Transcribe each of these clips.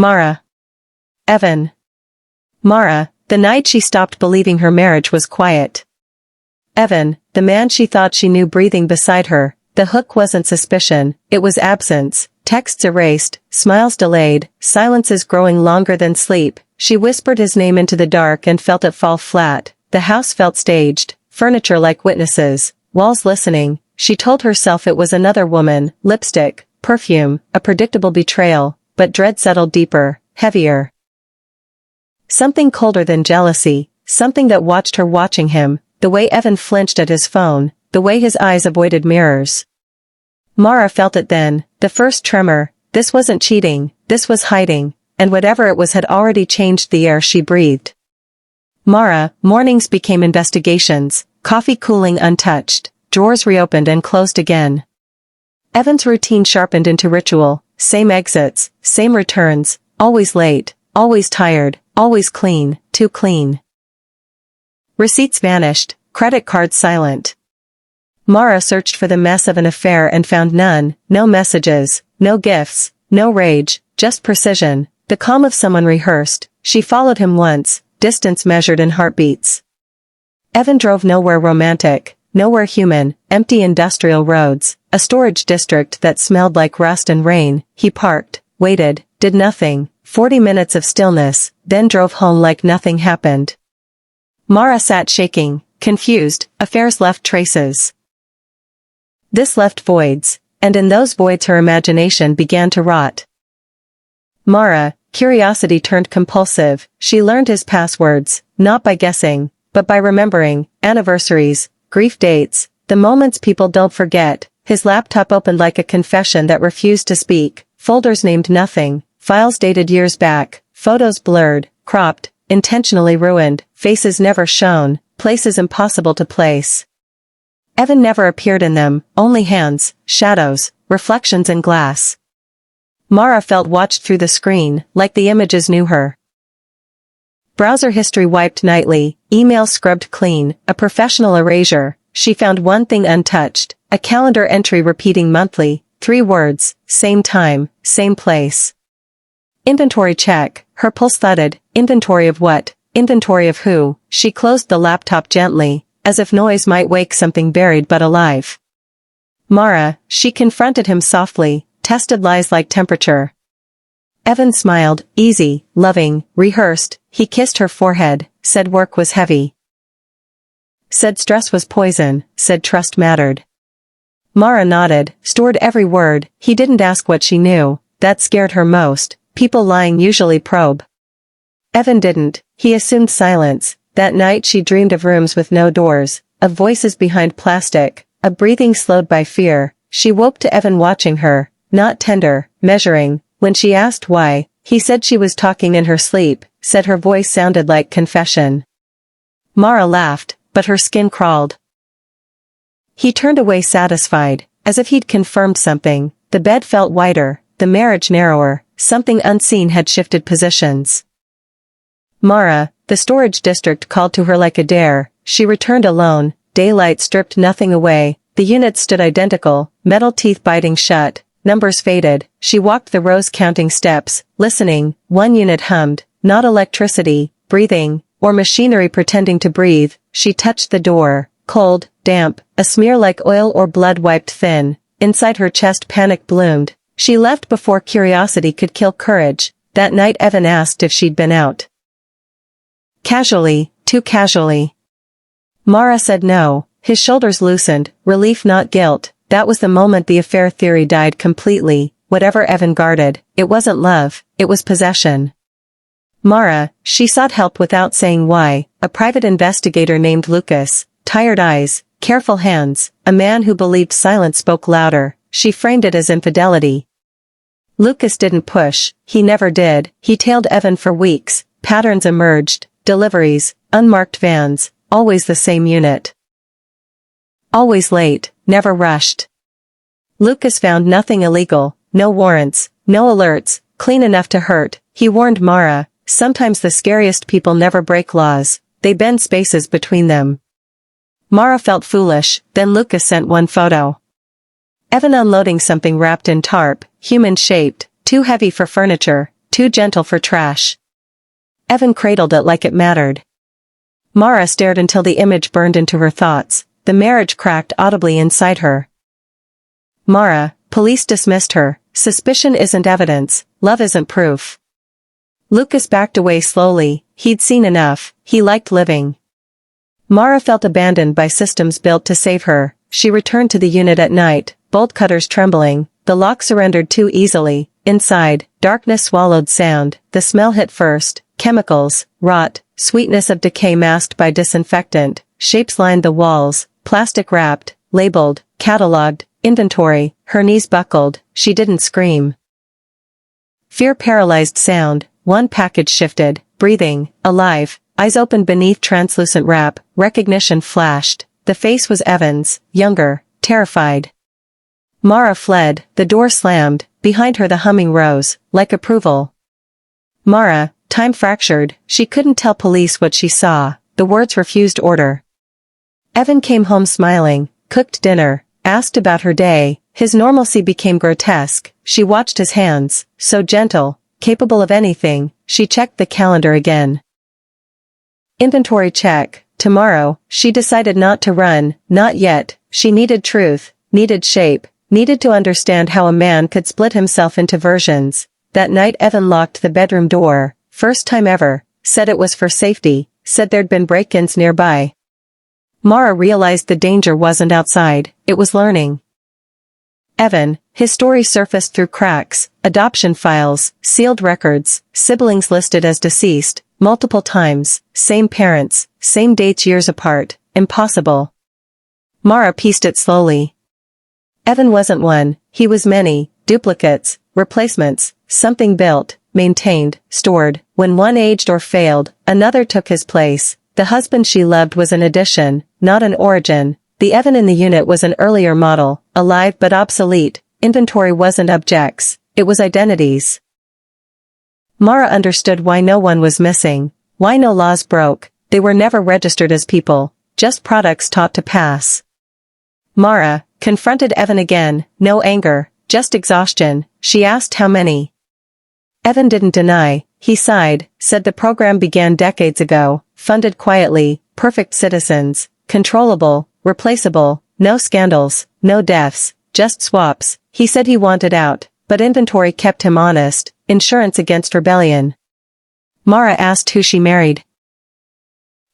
Mara. Evan. Mara, the night she stopped believing her marriage was quiet. Evan, the man she thought she knew breathing beside her, the hook wasn't suspicion, it was absence, texts erased, smiles delayed, silences growing longer than sleep. She whispered his name into the dark and felt it fall flat. The house felt staged, furniture like witnesses, walls listening. She told herself it was another woman, lipstick, perfume, a predictable betrayal, but dread settled deeper, heavier. Something colder than jealousy, something that watched her watching him, the way Evan flinched at his phone, the way his eyes avoided mirrors. Mara felt it then, the first tremor. This wasn't cheating, this was hiding, and whatever it was had already changed the air she breathed. Mara, mornings became investigations, coffee cooling untouched, drawers reopened and closed again. Evan's routine sharpened into ritual, same exits, same returns, always late, always tired, always clean, too clean. Receipts vanished, credit cards silent. Mara searched for the mess of an affair and found none, no messages, no gifts, no rage, just precision, the calm of someone rehearsed. She followed him once, distance measured in heartbeats. Evan drove nowhere romantic, nowhere human, empty industrial roads, a storage district that smelled like rust and rain. He parked, waited, did nothing, 40 minutes of stillness, then drove home like nothing happened. Mara sat shaking, confused, affairs left traces. This left voids, and in those voids her imagination began to rot. Mara, curiosity turned compulsive. She learned his passwords, not by guessing, but by remembering, anniversaries, grief dates, the moments people don't forget. His laptop opened like a confession that refused to speak, folders named nothing, files dated years back, photos blurred, cropped, intentionally ruined, faces never shown, places impossible to place. Evan never appeared in them, only hands, shadows, reflections in glass. Mara felt watched through the screen, like the images knew her. Browser history wiped nightly, emails scrubbed clean, a professional erasure. She found one thing untouched, a calendar entry repeating monthly, 3 words, same time, same place. Inventory check, her pulse thudded. Inventory of what? Inventory of who? She closed the laptop gently, as if noise might wake something buried but alive. Mara, she confronted him softly, tested lies like temperature. Evan smiled, easy, loving, rehearsed. He kissed her forehead, said work was heavy. Said stress was poison, said trust mattered. Mara nodded, stored every word. He didn't ask what she knew, that scared her most. People lying usually probe. Evan didn't, he assumed silence. That night she dreamed of rooms with no doors, of voices behind plastic, a breathing slowed by fear. She woke to Evan watching her, not tender, measuring. When she asked why, he said she was talking in her sleep, said her voice sounded like confession. Mara laughed, but her skin crawled. He turned away satisfied, as if he'd confirmed something. The bed felt wider, the marriage narrower, something unseen had shifted positions. Mara, the storage district called to her like a dare. She returned alone, daylight stripped nothing away. The units stood identical, metal teeth biting shut, numbers faded. She walked the rows counting steps, listening. One unit hummed, not electricity, breathing, or machinery pretending to breathe. She touched the door, cold, damp, a smear like oil or blood wiped thin. Inside her chest panic bloomed. She left before curiosity could kill courage. That night Evan asked if she'd been out. Casually, too casually. Mara said no. His shoulders loosened, relief not guilt. That was the moment the affair theory died completely. Whatever Evan guarded, it wasn't love, it was possession. Mara, she sought help without saying why. A private investigator named Lucas, tired eyes, careful hands, a man who believed silence spoke louder. She framed it as infidelity. Lucas didn't push, he never did. He tailed Evan for weeks. Patterns emerged, deliveries, unmarked vans, always the same unit. Always late, never rushed. Lucas found nothing illegal, no warrants, no alerts, clean enough to hurt. He warned Mara, sometimes the scariest people never break laws, they bend spaces between them. Mara felt foolish, then Lucas sent one photo. Evan unloading something wrapped in tarp, human-shaped, too heavy for furniture. too gentle for trash. Evan cradled it like it mattered. Mara stared until the image burned into her thoughts. The marriage cracked audibly inside her. Mara, police dismissed her. Suspicion isn't evidence, love isn't proof. Lucas backed away slowly. He'd seen enough. He liked living. Mara felt abandoned by systems built to save her. She returned to the unit at night, bolt cutters trembling. The lock surrendered too easily. Inside, darkness swallowed sound. The smell hit first. Chemicals, rot, sweetness of decay masked by disinfectant. Shapes lined the walls, plastic wrapped, labeled, catalogued, inventory. Her knees buckled. She didn't scream. Fear paralyzed sound. One package shifted, breathing, alive, eyes opened beneath translucent wrap. Recognition flashed. The face was Evan's, younger, terrified. Mara fled. The door slammed. Behind her the humming rose, like approval. Mara, time fractured. She couldn't tell police what she saw. The words refused order. Evan came home smiling, cooked dinner, asked about her day. His normalcy became grotesque. She watched his hands, so gentle, capable of anything. She checked the calendar again. Inventory check. Tomorrow. She decided not to run, not yet. She needed truth, needed shape, needed to understand how a man could split himself into versions. That night Evan locked the bedroom door, first time ever, said it was for safety, said there'd been break-ins nearby. Mara realized the danger wasn't outside, it was learning. Evan, his story surfaced through cracks, adoption files, sealed records, siblings listed as deceased, multiple times, same parents, same dates years apart, impossible. Mara pieced it slowly. Evan wasn't one, he was many, duplicates, replacements, something built, maintained, stored. When one aged or failed, another took his place. The husband she loved was an addition, not an origin. The Evan in the unit was an earlier model, alive but obsolete. Inventory wasn't objects, it was identities. Mara understood why no one was missing, why no laws broke. They were never registered as people, just products taught to pass. Mara confronted Evan again, no anger, just exhaustion. She asked how many. Evan didn't deny, he sighed, said the program began decades ago, funded quietly, perfect citizens, controllable, replaceable, no scandals, no deaths, just swaps. He said he wanted out, but inventory kept him honest, insurance against rebellion. Mara asked who she married.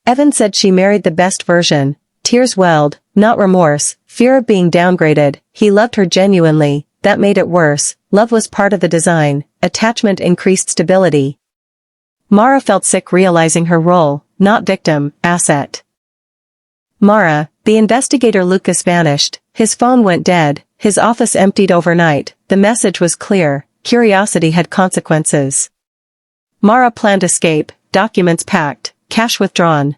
Evan said she married the best version. Tears welled, not remorse, fear of being downgraded. He loved her genuinely, that made it worse. Love was part of the design, attachment increased stability. Mara felt sick realizing her role, not victim, asset. Mara, the investigator Lucas vanished, his phone went dead, his office emptied overnight. The message was clear, curiosity had consequences. Mara planned escape, documents packed, cash withdrawn.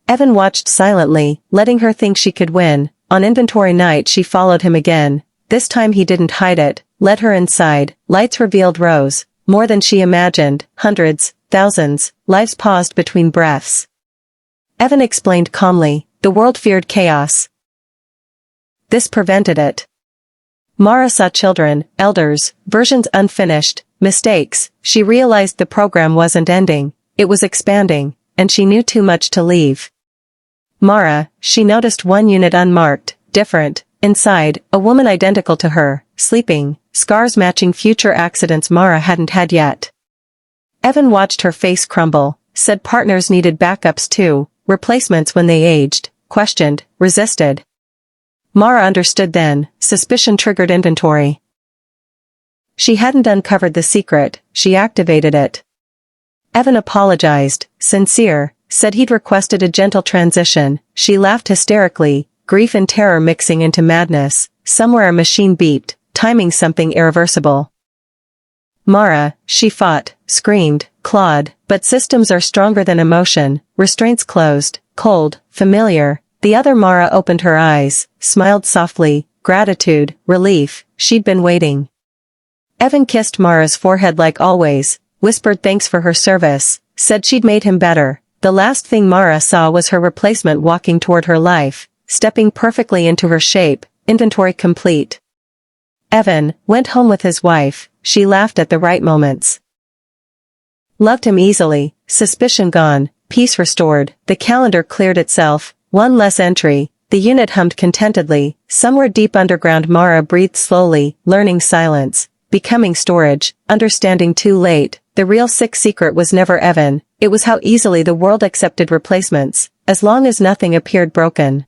Evan watched silently, letting her think she could win. On inventory night she followed him again. This time he didn't hide it, led her inside. Lights revealed rows, more than she imagined, hundreds, thousands, lives paused between breaths. Evan explained calmly, the world feared chaos. This prevented it. Mara saw children, elders, versions unfinished, mistakes. She realized the program wasn't ending, it was expanding, and she knew too much to leave. Mara, she noticed one unit unmarked, different. Inside, a woman identical to her, sleeping, scars matching future accidents Mara hadn't had yet. Evan watched her face crumble, said partners needed backups too, replacements when they aged, questioned, resisted. Mara understood then, suspicion triggered inventory. She hadn't uncovered the secret, she activated it. Evan apologized, sincere, said he'd requested a gentle transition. She laughed hysterically, grief and terror mixing into madness. Somewhere a machine beeped, timing something irreversible. Mara, she fought, screamed, clawed, but systems are stronger than emotion. Restraints closed, cold, familiar. The other Mara opened her eyes, smiled softly, gratitude, relief. She'd been waiting. Evan kissed Mara's forehead like always, whispered thanks for her service, said she'd made him better. The last thing Mara saw was her replacement walking toward her life, stepping perfectly into her shape, inventory complete. Evan went home with his wife. She laughed at the right moments. Loved him easily, suspicion gone, peace restored, the calendar cleared itself, one less entry, the unit hummed contentedly, somewhere deep underground Mara breathed slowly, learning silence, becoming storage, understanding too late, the real sick secret was never Evan, it was how easily the world accepted replacements, as long as nothing appeared broken.